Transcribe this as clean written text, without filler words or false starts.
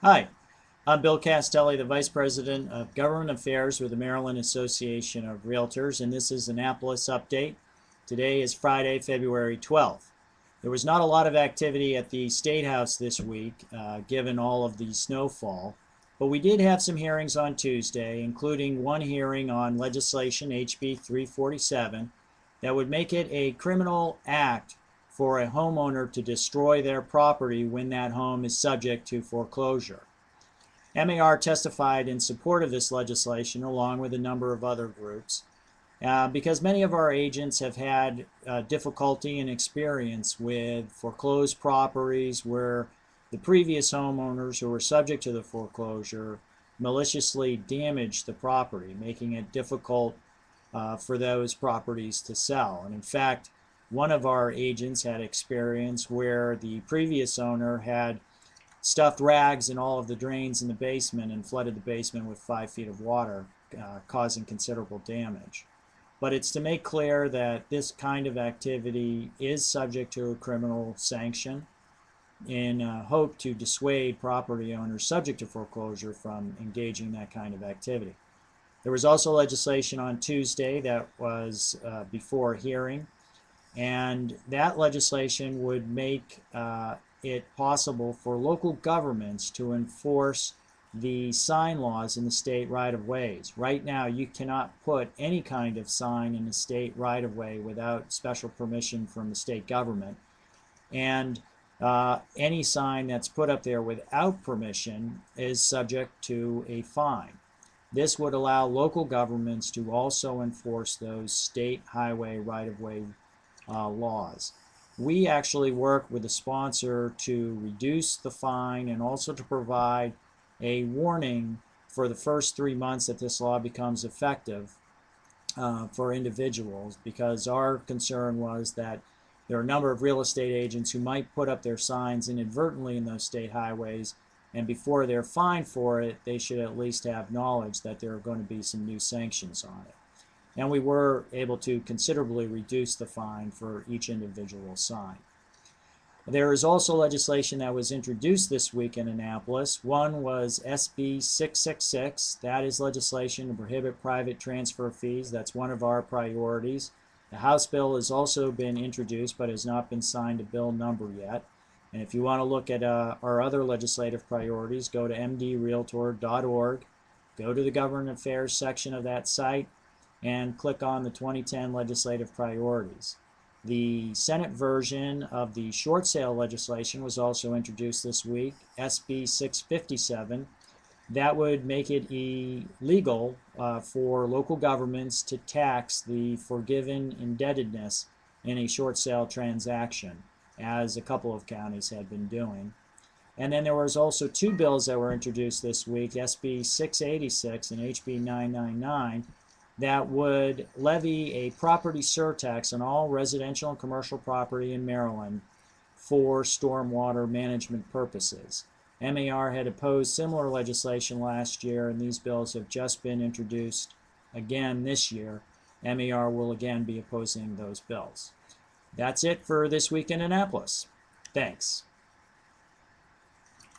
Hi, I'm Bill Castelli, the Vice President of Government Affairs with the Maryland Association of Realtors, and this is Annapolis Update. Today is Friday, February 12th. There was not a lot of activity at the State House this week, given all of the snowfall, but we did have some hearings on Tuesday, including one hearing on legislation HB 347 that would make it a criminal act for a homeowner to destroy their property when that home is subject to foreclosure. MAR testified in support of this legislation along with a number of other groups because many of our agents have had difficulty and experience with foreclosed properties where the previous homeowners who were subject to the foreclosure maliciously damaged the property, making it difficult for those properties to sell. And in fact, one of our agents had experience where the previous owner had stuffed rags in all of the drains in the basement and flooded the basement with 5 feet of water, causing considerable damage. But it's to make clear that this kind of activity is subject to a criminal sanction in hope to dissuade property owners subject to foreclosure from engaging in that kind of activity. There was also legislation on Tuesday that was before a hearing, and that legislation would make it possible for local governments to enforce the sign laws in the state right-of-ways. Right now, you cannot put any kind of sign in the state right-of-way without special permission from the state government. And any sign that's put up there without permission is subject to a fine. This would allow local governments to also enforce those state highway right-of-way laws. We actually work with the sponsor to reduce the fine and also to provide a warning for the first 3 months that this law becomes effective for individuals, because our concern was that there are a number of real estate agents who might put up their signs inadvertently in those state highways, and before they're fined for it, they should at least have knowledge that there are going to be some new sanctions on it. And we were able to considerably reduce the fine for each individual sign. There is also legislation that was introduced this week in Annapolis. One was SB 666. That is legislation to prohibit private transfer fees. That's one of our priorities. The House bill has also been introduced but has not been signed a bill number yet. And if you want to look at our other legislative priorities, go to mdrealtor.org, go to the Government Affairs section of that site, and click on the 2010 legislative priorities. The Senate version of the short sale legislation was also introduced this week, SB 657. That would make it illegal for local governments to tax the forgiven indebtedness in a short sale transaction, as a couple of counties had been doing. And then there was also two bills that were introduced this week, SB 686 and HB 999, that would levy a property surtax on all residential and commercial property in Maryland for stormwater management purposes. MAR had opposed similar legislation last year, and these bills have just been introduced again this year. MAR will again be opposing those bills. That's it for this week in Annapolis. Thanks.